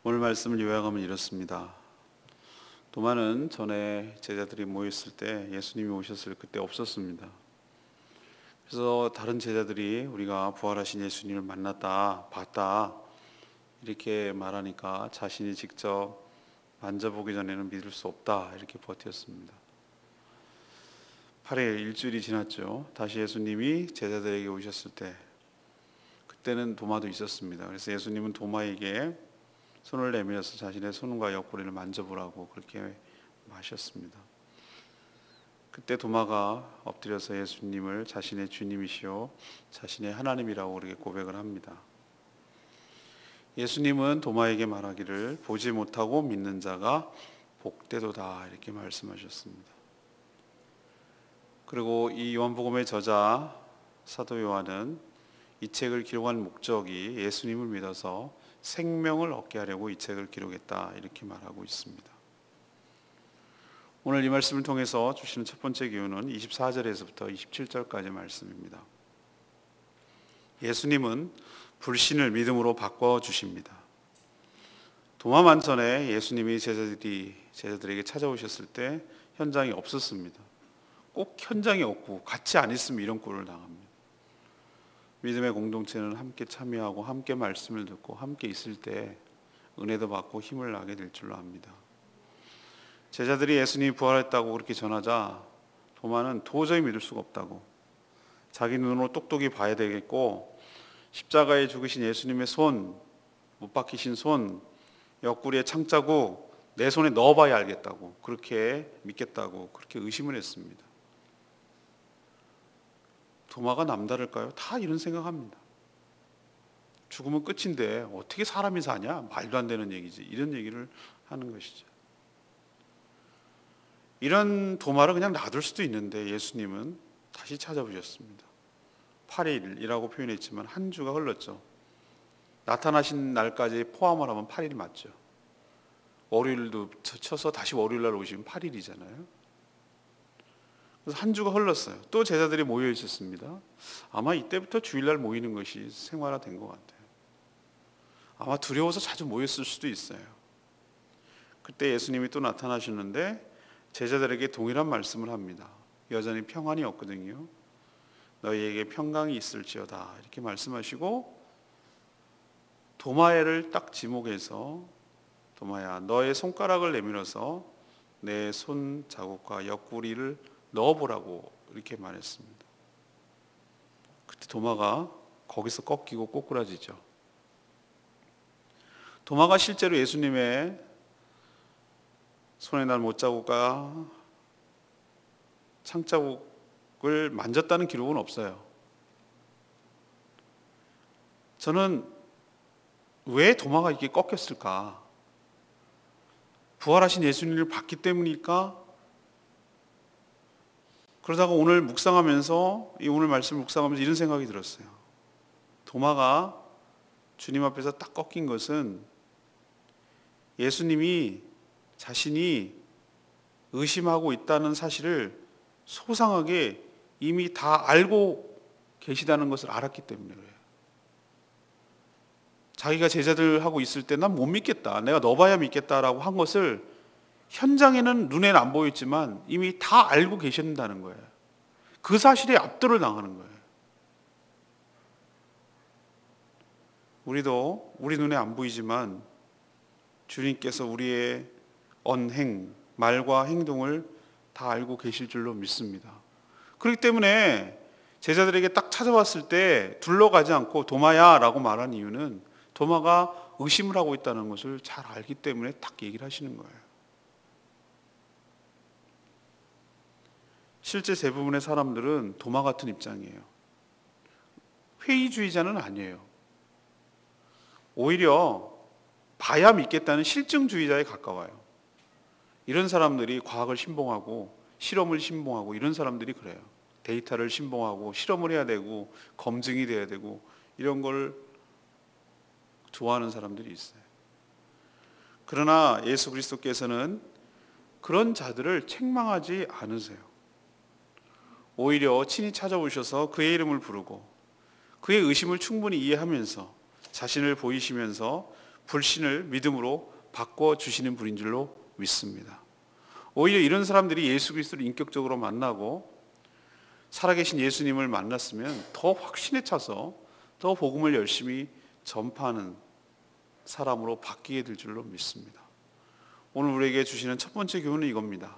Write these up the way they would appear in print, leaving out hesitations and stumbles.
오늘 말씀을 요약하면 이렇습니다. 도마는 전에 제자들이 모였을 때 예수님이 오셨을 그때 없었습니다. 그래서 다른 제자들이 우리가 부활하신 예수님을 만났다, 봤다 이렇게 말하니까 자신이 직접 만져보기 전에는 믿을 수 없다 이렇게 버텼습니다. 8일 일주일이 지났죠. 다시 예수님이 제자들에게 오셨을 때 그때는 도마도 있었습니다. 그래서 예수님은 도마에게 손을 내밀어서 자신의 손과 옆구리를 만져보라고 그렇게 하셨습니다. 그때 도마가 엎드려서 예수님을 자신의 주님이시오 자신의 하나님이라고 그렇게 고백을 합니다. 예수님은 도마에게 말하기를 보지 못하고 믿는 자가 복되도다 이렇게 말씀하셨습니다. 그리고 이 요한복음의 저자 사도 요한은 이 책을 기록한 목적이 예수님을 믿어서 생명을 얻게 하려고 이 책을 기록했다 이렇게 말하고 있습니다. 오늘 이 말씀을 통해서 주시는 첫 번째 기호는 24절에서부터 27절까지 말씀입니다. 예수님은 불신을 믿음으로 바꿔주십니다. 도마 만찬에 예수님이 제자들에게 찾아오셨을 때 현장이 없었습니다. 꼭 현장이 없고 같이 안 있으면 이런 꼴을 당합니다. 믿음의 공동체는 함께 참여하고 함께 말씀을 듣고 함께 있을 때 은혜도 받고 힘을 나게 될 줄로 압니다. 제자들이 예수님이 부활했다고 그렇게 전하자 도마는 도저히 믿을 수가 없다고 자기 눈으로 똑똑히 봐야 되겠고 십자가에 죽으신 예수님의 손, 못 박히신 손, 옆구리에 창자국 내 손에 넣어봐야 알겠다고 그렇게 믿겠다고 그렇게 의심을 했습니다. 도마가 남다를까요? 다 이런 생각합니다. 죽으면 끝인데 어떻게 사람이 사냐? 말도 안 되는 얘기지. 이런 얘기를 하는 것이죠. 이런 도마를 그냥 놔둘 수도 있는데 예수님은 다시 찾아보셨습니다. 8일이라고 표현했지만 한 주가 흘렀죠. 나타나신 날까지 포함을 하면 8일 맞죠. 월요일도 쳐서 다시 월요일날 오시면 8일이잖아요. 그래서 한 주가 흘렀어요. 또 제자들이 모여 있었습니다. 아마 이때부터 주일날 모이는 것이 생활화된 것 같아요. 아마 두려워서 자주 모였을 수도 있어요. 그때 예수님이 또 나타나셨는데 제자들에게 동일한 말씀을 합니다. 여전히 평안이 없거든요. 너희에게 평강이 있을지어다 이렇게 말씀하시고 도마를 딱 지목해서 도마야 너의 손가락을 내밀어서 내 손 자국과 옆구리를 넣어보라고 이렇게 말했습니다. 그때 도마가 거기서 꺾이고 꼬꾸라지죠. 도마가 실제로 예수님의 손에 난 못자국과 창자국을 만졌다는 기록은 없어요. 저는 왜 도마가 이렇게 꺾였을까? 부활하신 예수님을 봤기 때문일까? 그러다가 오늘 묵상하면서 오늘 말씀을 묵상하면서 이런 생각이 들었어요. 도마가 주님 앞에서 딱 꺾인 것은 예수님이 자신이 의심하고 있다는 사실을 소상하게 이미 다 알고 계시다는 것을 알았기 때문에 그래요. 자기가 제자들하고 있을 때 난 못 믿겠다. 내가 넣어봐야 믿겠다라고 한 것을 현장에는 눈에는 안 보였지만 이미 다 알고 계신다는 거예요. 그 사실에 압도를 당하는 거예요. 우리도 우리 눈에 안 보이지만 주님께서 우리의 언행, 말과 행동을 다 알고 계실 줄로 믿습니다. 그렇기 때문에 제자들에게 딱 찾아왔을 때 둘러가지 않고 도마야 라고 말한 이유는 도마가 의심을 하고 있다는 것을 잘 알기 때문에 딱 얘기를 하시는 거예요. 실제 대부분의 사람들은 도마 같은 입장이에요. 회의주의자는 아니에요. 오히려 봐야 믿겠다는 실증주의자에 가까워요. 이런 사람들이 과학을 신봉하고 실험을 신봉하고 이런 사람들이 그래요. 데이터를 신봉하고 실험을 해야 되고 검증이 돼야 되고 이런 걸 좋아하는 사람들이 있어요. 그러나 예수 그리스도께서는 그런 자들을 책망하지 않으세요. 오히려 친히 찾아오셔서 그의 이름을 부르고 그의 의심을 충분히 이해하면서 자신을 보이시면서 불신을 믿음으로 바꿔주시는 분인 줄로 믿습니다. 오히려 이런 사람들이 예수 그리스도를 인격적으로 만나고 살아계신 예수님을 만났으면 더 확신에 차서 더 복음을 열심히 전파하는 사람으로 바뀌게 될 줄로 믿습니다. 오늘 우리에게 주시는 첫 번째 교훈은 이겁니다.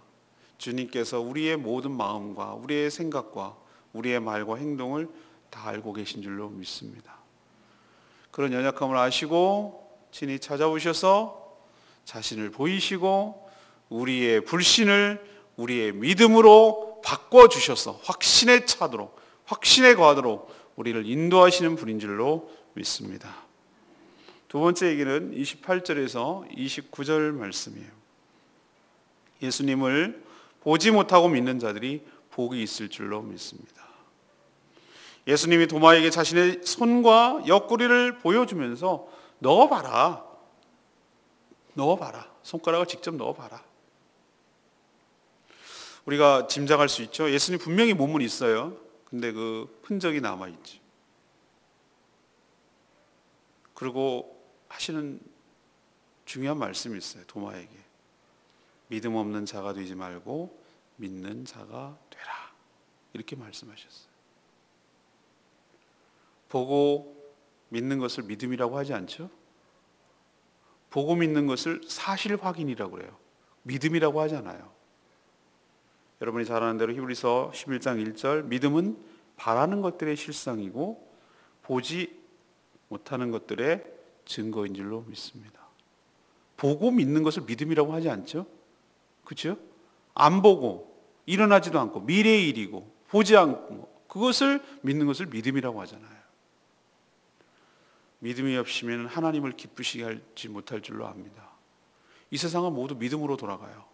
주님께서 우리의 모든 마음과 우리의 생각과 우리의 말과 행동을 다 알고 계신 줄로 믿습니다. 그런 연약함을 아시고 친히 찾아오셔서 자신을 보이시고 우리의 불신을 우리의 믿음으로 바꿔주셔서 확신에 차도록, 확신에 거하도록 우리를 인도하시는 분인 줄로 믿습니다. 두 번째 얘기는 28절에서 29절 말씀이에요. 예수님을 보지 못하고 믿는 자들이 복이 있을 줄로 믿습니다. 예수님이 도마에게 자신의 손과 옆구리를 보여주면서 넣어봐라. 손가락을 직접 넣어봐라. 우리가 짐작할 수 있죠. 예수님 분명히 몸은 있어요. 근데 그 흔적이 남아있지. 그리고 하시는 중요한 말씀이 있어요. 도마에게. 믿음 없는 자가 되지 말고 믿는 자가 되라. 이렇게 말씀하셨어요. 보고 믿는 것을 믿음이라고 하지 않죠? 보고 믿는 것을 사실 확인이라고 그래요. 믿음이라고 하지 않아요. 여러분이 잘 아는 대로 히브리서 11장 1절 믿음은 바라는 것들의 실상이고 보지 못하는 것들의 증거인 줄로 믿습니다. 보고 믿는 것을 믿음이라고 하지 않죠? 그렇죠? 안 보고 일어나지도 않고 미래의 일이고 보지 않고 그것을 믿는 것을 믿음이라고 하잖아요. 믿음이 없으면 하나님을 기쁘시게 하지 못할 줄로 압니다. 이 세상은 모두 믿음으로 돌아가요.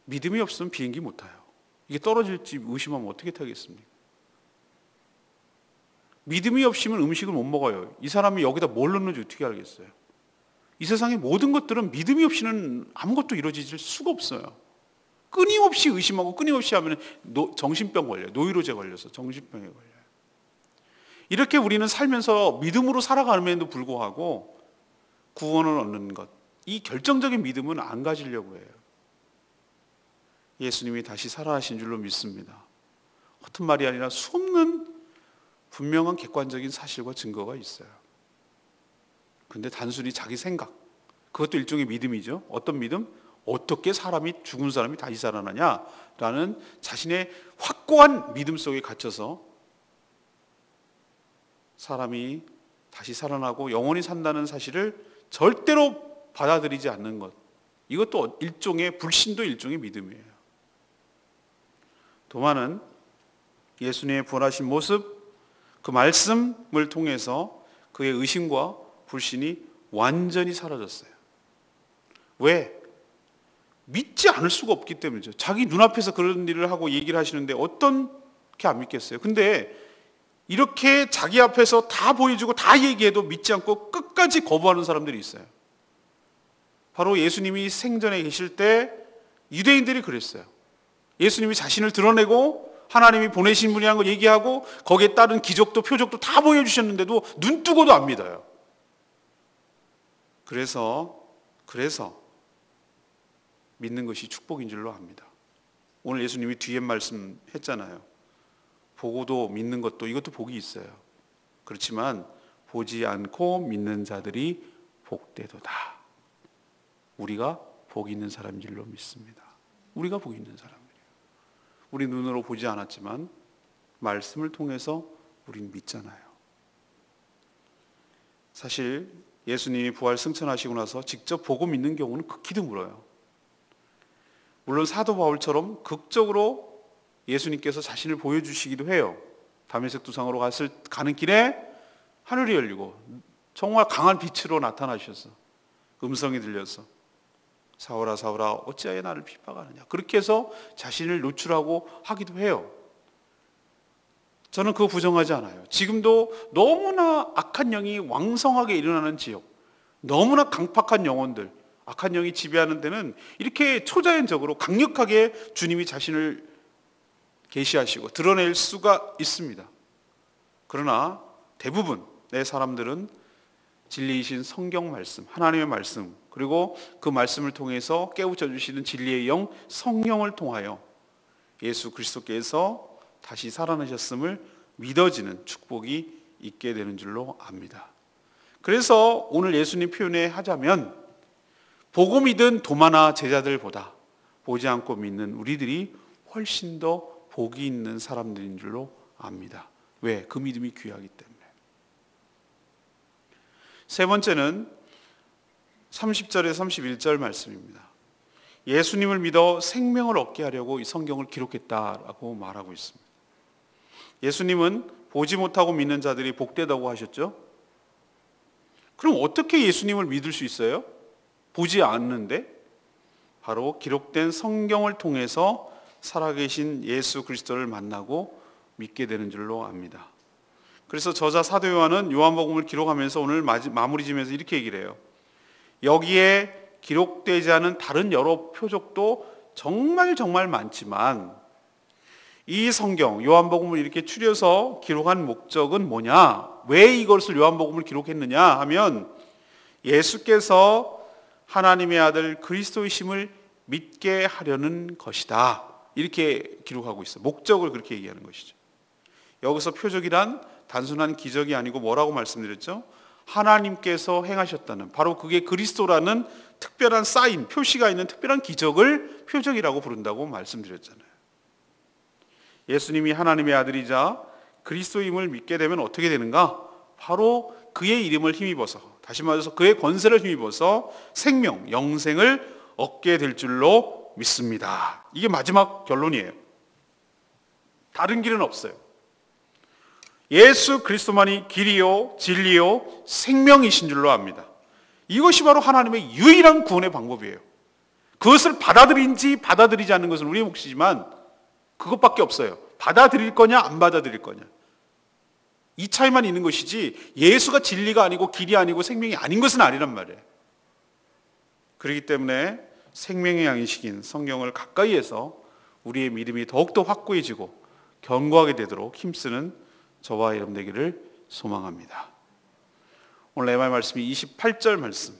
믿음이 없으면 비행기 못 타요. 이게 떨어질지 의심하면 어떻게 타겠습니까? 믿음이 없으면 음식을 못 먹어요. 이 사람이 여기다 뭘 넣는지 어떻게 알겠어요? 이 세상의 모든 것들은 믿음이 없이는 아무것도 이루어질 수가 없어요. 끊임없이 의심하고 끊임없이 하면 정신병 걸려요. 노이로제 걸려서 정신병에 걸려요. 이렇게 우리는 살면서 믿음으로 살아가는데도 불구하고 구원을 얻는 것, 이 결정적인 믿음은 안 가지려고 해요. 예수님이 다시 살아나신 줄로 믿습니다. 허튼 말이 아니라 수없는 분명한 객관적인 사실과 증거가 있어요. 근데 단순히 자기 생각, 그것도 일종의 믿음이죠. 어떤 믿음? 어떻게 죽은 사람이 다시 살아나냐라는 자신의 확고한 믿음 속에 갇혀서 사람이 다시 살아나고 영원히 산다는 사실을 절대로 받아들이지 않는 것, 이것도 일종의 불신도 일종의 믿음이에요. 도마는 예수님의 부활하신 모습, 그 말씀을 통해서 그의 의심과 불신이 완전히 사라졌어요. 왜? 믿지 않을 수가 없기 때문이죠. 자기 눈앞에서 그런 일을 하고 얘기를 하시는데 어떻게 안 믿겠어요? 근데 이렇게 자기 앞에서 다 보여주고 다 얘기해도 믿지 않고 끝까지 거부하는 사람들이 있어요. 바로 예수님이 생전에 계실 때 유대인들이 그랬어요. 예수님이 자신을 드러내고 하나님이 보내신 분이라는 걸 얘기하고 거기에 따른 기적도 표적도 다 보여주셨는데도 눈 뜨고도 안 믿어요. 그래서 믿는 것이 축복인 줄로 압니다. 오늘 예수님이 뒤에 말씀했잖아요. 보고도 믿는 것도 이것도 복이 있어요. 그렇지만 보지 않고 믿는 자들이 복되도다. 우리가 복 있는 사람인 줄로 믿습니다. 우리가 복 있는 사람이에요. 우리 눈으로 보지 않았지만 말씀을 통해서 우린 믿잖아요. 사실 예수님이 부활 승천하시고 나서 직접 보고 믿는 경우는 극히 드물어요. 물론 사도 바울처럼 극적으로 예수님께서 자신을 보여주시기도 해요. 다메섹 두상으로 가는 길에 하늘이 열리고 정말 강한 빛으로 나타나셔서 음성이 들려서 사울아 사울아 어찌하여 나를 핍박하느냐, 그렇게 해서 자신을 노출하고 하기도 해요. 저는 그거 부정하지 않아요. 지금도 너무나 악한 영이 왕성하게 일어나는 지역, 너무나 강팍한 영혼들, 악한 영이 지배하는 데는 이렇게 초자연적으로 강력하게 주님이 자신을 계시하시고 드러낼 수가 있습니다. 그러나 대부분 내 사람들은 진리이신 성경 말씀, 하나님의 말씀, 그리고 그 말씀을 통해서 깨우쳐 주시는 진리의 영, 성령을 통하여 예수 그리스도께서 다시 살아나셨음을 믿어지는 축복이 있게 되는 줄로 압니다. 그래서 오늘 예수님 표현에 하자면 보고 믿은 도마나 제자들보다 보지 않고 믿는 우리들이 훨씬 더 복이 있는 사람들인 줄로 압니다. 왜? 그 믿음이 귀하기 때문에. 세 번째는 30절에서 31절 말씀입니다. 예수님을 믿어 생명을 얻게 하려고 이 성경을 기록했다라고 말하고 있습니다. 예수님은 보지 못하고 믿는 자들이 복되다고 하셨죠? 그럼 어떻게 예수님을 믿을 수 있어요? 보지 않는데? 바로 기록된 성경을 통해서 살아계신 예수 그리스도를 만나고 믿게 되는 줄로 압니다. 그래서 저자 사도 요한은 요한복음을 기록하면서 오늘 마무리 지면서 이렇게 얘기를 해요. 여기에 기록되지 않은 다른 여러 표적도 정말 많지만 이 성경 요한복음을 이렇게 추려서 기록한 목적은 뭐냐? 왜 이것을 요한복음을 기록했느냐 하면 예수께서 하나님의 아들 그리스도이심을 믿게 하려는 것이다. 이렇게 기록하고 있어요. 목적을 그렇게 얘기하는 것이죠. 여기서 표적이란 단순한 기적이 아니고 뭐라고 말씀드렸죠? 하나님께서 행하셨다는, 바로 그게 그리스도라는 특별한 사인, 표시가 있는 특별한 기적을 표적이라고 부른다고 말씀드렸잖아요. 예수님이 하나님의 아들이자 그리스도임을 믿게 되면 어떻게 되는가? 바로 그의 이름을 힘입어서, 다시 말해서 그의 권세를 힘입어서 생명, 영생을 얻게 될 줄로 믿습니다. 이게 마지막 결론이에요. 다른 길은 없어요. 예수 그리스도만이 길이요 진리요 생명이신 줄로 압니다. 이것이 바로 하나님의 유일한 구원의 방법이에요. 그것을 받아들인지 받아들이지 않는 것은 우리의 몫이지만 그것밖에 없어요. 받아들일 거냐 안 받아들일 거냐, 이 차이만 있는 것이지 예수가 진리가 아니고 길이 아니고 생명이 아닌 것은 아니란 말이에요. 그렇기 때문에 생명의 양이시긴 성경을 가까이 해서 우리의 믿음이 더욱더 확고해지고 견고하게 되도록 힘쓰는 저와 여러분 되기를 소망합니다. 오늘 내 말씀이 28절 말씀.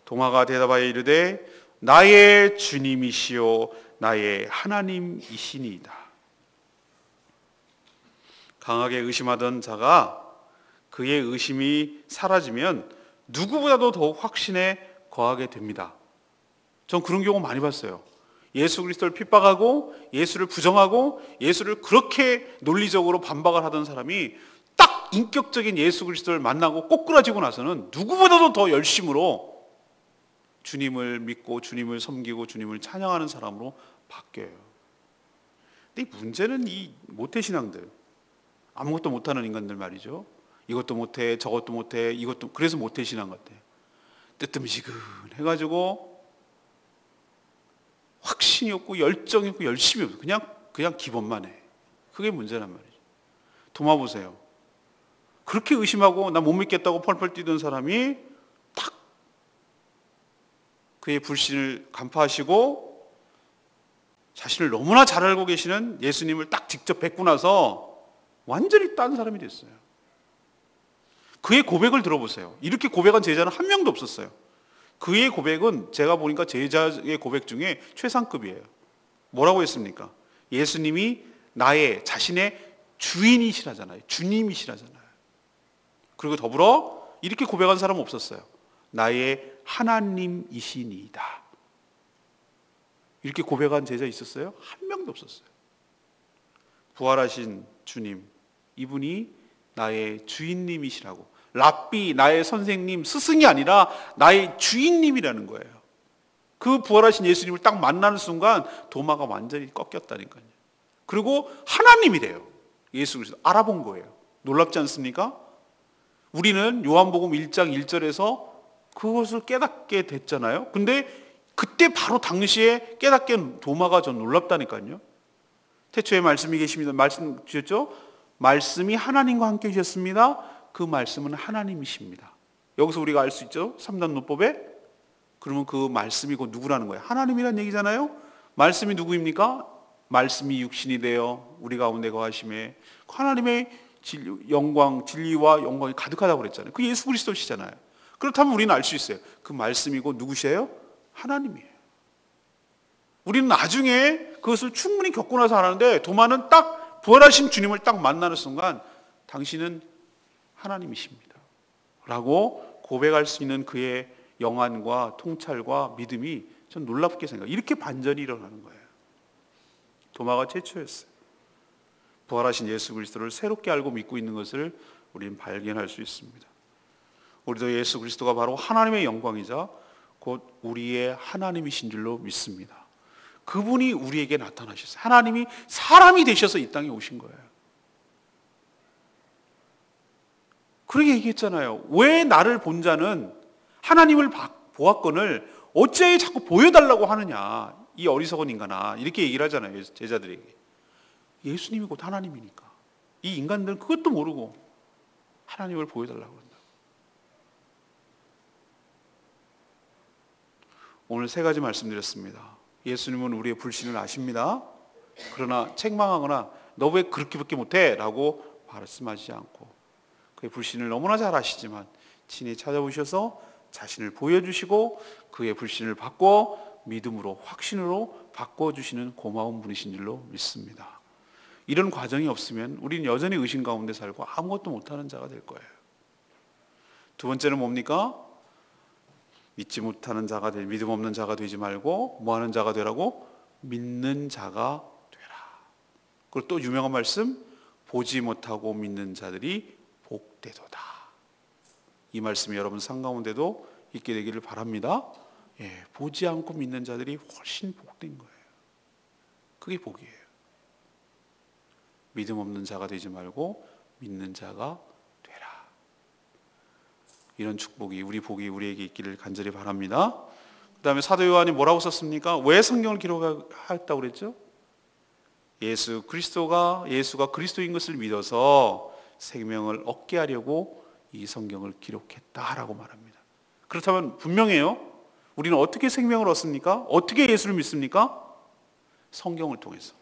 도마가 대답하여 이르되 나의 주님이시요 나의 하나님이시니이다. 강하게 의심하던 자가 그의 의심이 사라지면 누구보다도 더욱 확신에 거하게 됩니다. 전 그런 경우 많이 봤어요. 예수 그리스도를 핍박하고 예수를 부정하고 예수를 그렇게 논리적으로 반박을 하던 사람이 딱 인격적인 예수 그리스도를 만나고 꼬꾸라지고 나서는 누구보다도 더 열심으로 주님을 믿고 주님을 섬기고 주님을 찬양하는 사람으로 바뀌어요. 근데 문제는 이 모태신앙들, 아무것도 못하는 인간들 말이죠. 이것도 못해 저것도 못해 이것도, 그래서 모태신앙 같아. 뜨뜻미지근해가지고 확신이 없고 열정이 없고 열심이 없고 그냥 기본만 해. 그게 문제란 말이죠. 도마 보세요. 그렇게 의심하고 나 못 믿겠다고 펄펄 뛰던 사람이 딱 그의 불신을 간파하시고 자신을 너무나 잘 알고 계시는 예수님을 딱 직접 뵙고 나서 완전히 딴 사람이 됐어요. 그의 고백을 들어보세요. 이렇게 고백한 제자는 한 명도 없었어요. 그의 고백은 제가 보니까 제자의 고백 중에 최상급이에요. 뭐라고 했습니까? 예수님이 나의 자신의 주인이시라잖아요. 주님이시라잖아요. 그리고 더불어 이렇게 고백한 사람은 없었어요. 나의 하나님이시니이다. 이렇게 고백한 제자 있었어요? 한 명도 없었어요. 부활하신 주님, 이분이 나의 주인님이시라고, 랍비, 나의 선생님, 스승이 아니라 나의 주인님이라는 거예요. 그 부활하신 예수님을 딱 만나는 순간 도마가 완전히 꺾였다니까요. 그리고 하나님이래요. 예수 그리스도 알아본 거예요. 놀랍지 않습니까? 우리는 요한복음 1장 1절에서 그것을 깨닫게 됐잖아요. 근데 그때 바로 당시에 깨닫게 한 도마가 전 놀랍다니까요. 태초에 말씀이 계십니다. 말씀 주셨죠? 말씀이 하나님과 함께 계셨습니다. 그 말씀은 하나님이십니다. 여기서 우리가 알 수 있죠? 3단 논법에. 그러면 그 말씀이 곧 누구라는 거예요? 하나님이라는 얘기잖아요. 말씀이 누구입니까? 말씀이 육신이 되어 우리 가운데 거하심에 하나님의 영광, 진리와 영광이 가득하다고 그랬잖아요. 그 예수 그리스도시잖아요. 그렇다면 우리는 알 수 있어요. 그 말씀이고 누구시에요? 하나님이에요. 우리는 나중에 그것을 충분히 겪고 나서 하는데, 도마는 딱 부활하신 주님을 딱 만나는 순간 당신은 하나님이십니다 라고 고백할 수 있는 그의 영안과 통찰과 믿음이 전 놀랍게 생각해요. 이렇게 반전이 일어나는 거예요. 도마가 최초였어요. 부활하신 예수 그리스도를 새롭게 알고 믿고 있는 것을 우리는 발견할 수 있습니다. 우리도 예수 그리스도가 바로 하나님의 영광이자 곧 우리의 하나님이신 줄로 믿습니다. 그분이 우리에게 나타나셨어요. 하나님이 사람이 되셔서 이 땅에 오신 거예요. 그렇게 얘기했잖아요. 왜 나를 본 자는 하나님을 보았거늘 어째 자꾸 보여달라고 하느냐, 이 어리석은 인간아, 이렇게 얘기를 하잖아요, 제자들에게. 예수님이 곧 하나님이니까 이 인간들은 그것도 모르고 하나님을 보여달라고 한다. 오늘 세 가지 말씀드렸습니다. 예수님은 우리의 불신을 아십니다. 그러나 책망하거나 너 왜 그렇게밖에 못해? 라고 말씀하시지 않고, 그의 불신을 너무나 잘 아시지만 친히 찾아오셔서 자신을 보여주시고 그의 불신을 바꿔 믿음으로, 확신으로 바꿔주시는 고마운 분이신 줄로 믿습니다. 이런 과정이 없으면 우리는 여전히 의심 가운데 살고 아무것도 못하는 자가 될 거예요. 두 번째는 뭡니까? 믿지 못하는 자가 믿음 없는 자가 되지 말고 뭐 하는 자가 되라고? 믿는 자가 되라. 그리고 또 유명한 말씀, 보지 못하고 믿는 자들이 복되도다. 이 말씀이 여러분 삶 가운데도 있게 되기를 바랍니다. 보지 않고 믿는 자들이 훨씬 복된 거예요. 그게 복이에요. 믿음 없는 자가 되지 말고 믿는 자가 되라. 이런 축복이, 우리 복이 우리에게 있기를 간절히 바랍니다. 그 다음에 사도 요한이 뭐라고 썼습니까? 왜 성경을 기록했다고 그랬죠? 예수가 그리스도인 것을 믿어서 생명을 얻게 하려고 이 성경을 기록했다라고 말합니다. 그렇다면 분명해요. 우리는 어떻게 생명을 얻습니까? 어떻게 예수를 믿습니까? 성경을 통해서.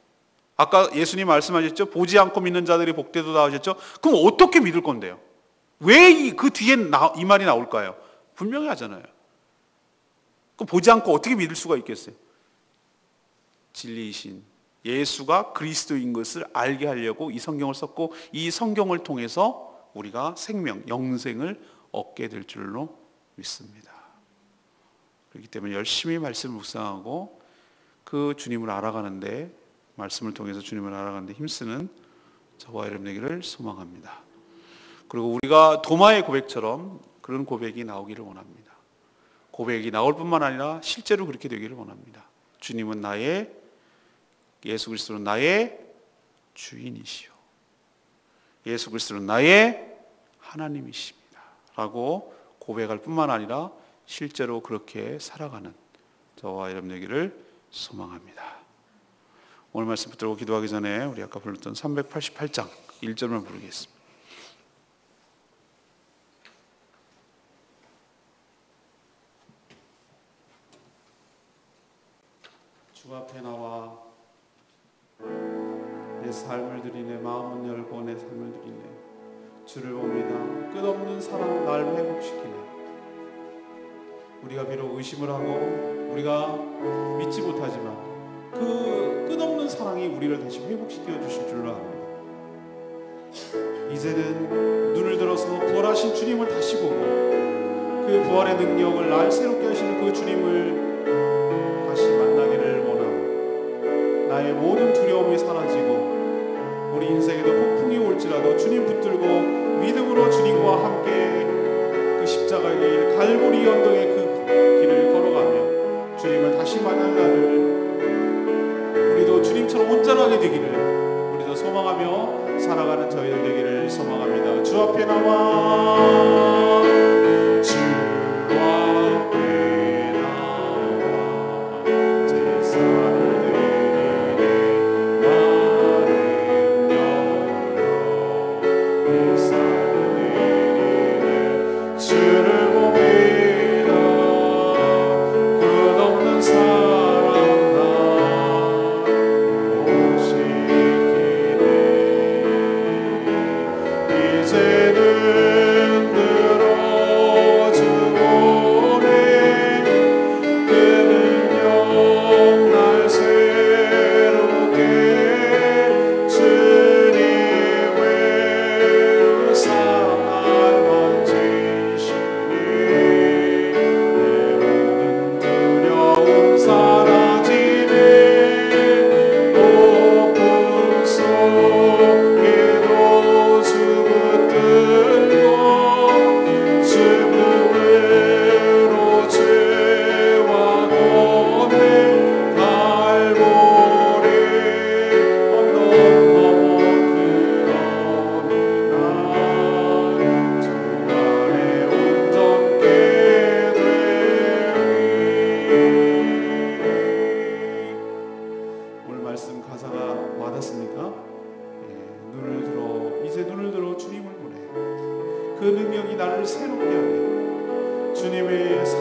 아까 예수님 말씀하셨죠? 보지 않고 믿는 자들이 복되도다 하셨죠? 그럼 어떻게 믿을 건데요? 왜 그 뒤에 이 말이 나올까요? 분명히 하잖아요. 그럼 보지 않고 어떻게 믿을 수가 있겠어요? 진리이신 예수가 그리스도인 것을 알게 하려고 이 성경을 썼고, 이 성경을 통해서 우리가 생명, 영생을 얻게 될 줄로 믿습니다. 그렇기 때문에 열심히 말씀을 묵상하고 그 주님을 알아가는데, 말씀을 통해서 주님을 알아가는데 힘쓰는 저와 여러분 되기를 소망합니다. 그리고 우리가 도마의 고백처럼 그런 고백이 나오기를 원합니다. 고백이 나올 뿐만 아니라 실제로 그렇게 되기를 원합니다. 주님은 예수 그리스도는 나의 주인이시오, 예수 그리스도는 나의 하나님이십니다 라고 고백할 뿐만 아니라 실제로 그렇게 살아가는 저와 여러분 되기를 소망합니다. 오늘 말씀 붙들고 기도하기 전에 우리 아까 불렀던 388장 1절만 부르겠습니다. 주 앞에 나와 내 삶을 드리네, 마음은 열고 내 삶을 드리네. 주를 봅니다. 끝없는 사랑 날 회복시키네. 우리가 비록 의심을 하고 우리가 믿지 못하지만 그 끝없는 사랑이 우리를 다시 회복시켜 주실 줄로 압니다. 이제는 눈을 들어서 부활하신 주님을 다시 보고 그 부활의 능력을 날 새롭게 하시는 그 주님을 다시 만나기를 원하고, 나의 모든 두려움이 사라지고 우리 인생에도 폭풍이 올지라도 주님 붙들고 믿음으로 주님과 함께 그 십자가의 길, 갈보리 언덕의 그 길을 걸어가며 주님을 다시 만날 날을 우리도 주님처럼 온전하게 되기를 우리도 소망하며 살아가는 저희들 되기를 소망합니다. 주 앞에 나와, 주 앞에 나와 제 삶을 드리네, 마음을 열어 내 삶을 드리네.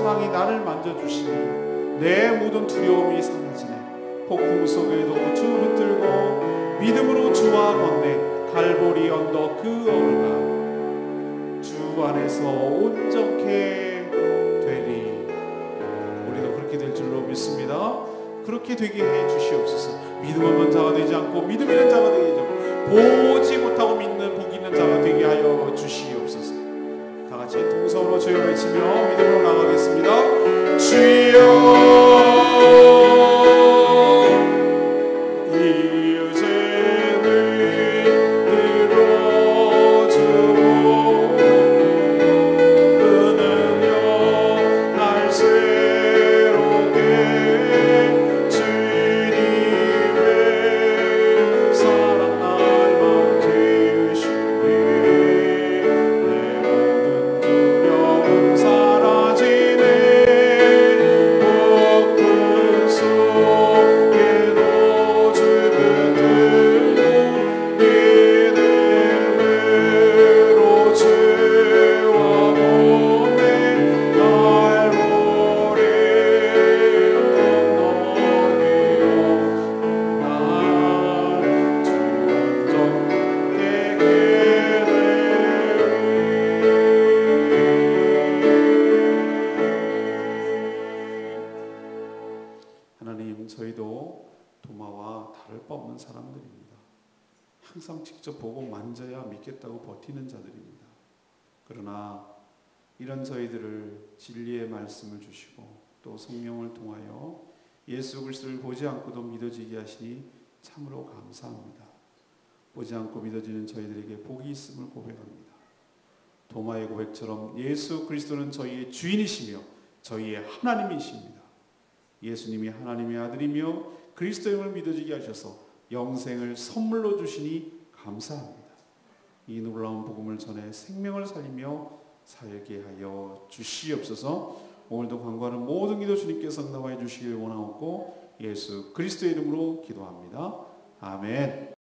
사랑이 나를 만져주시니 내 모든 두려움이 사라지네. 폭풍 속에도 주 붙들고 믿음으로 주와 걷네. 갈보리 언덕 그 어느 주 안에서 온전케 되리. 우리도 그렇게 될 줄로 믿습니다. 그렇게 되게 해 주시옵소서. 믿음 없는 자가 되지 않고 믿음 있는 자가 되지 않고 보지 못하고 믿는 복 있는 자가 되게 하여 주시옵소서. 다 같이 동성으로 주여 외치며 믿음으로 나가겠습니다. 주여 저희도 도마와 다를 바 없는 사람들입니다. 항상 직접 보고 만져야 믿겠다고 버티는 자들입니다. 그러나 이런 저희들을 진리의 말씀을 주시고 또 성령을 통하여 예수 그리스도를 보지 않고도 믿어지게 하시니 참으로 감사합니다. 보지 않고 믿어지는 저희들에게 복이 있음을 고백합니다. 도마의 고백처럼 예수 그리스도는 저희의 주인이시며 저희의 하나님이십니다. 예수님이 하나님의 아들이며 그리스도임을 믿어지게 하셔서 영생을 선물로 주시니 감사합니다. 이 놀라운 복음을 전해 생명을 살리며 살게 하여 주시옵소서. 오늘도 간구하는 모든 기도 주님께서 응답하여 주시길 원하옵고 예수 그리스도의 이름으로 기도합니다. 아멘.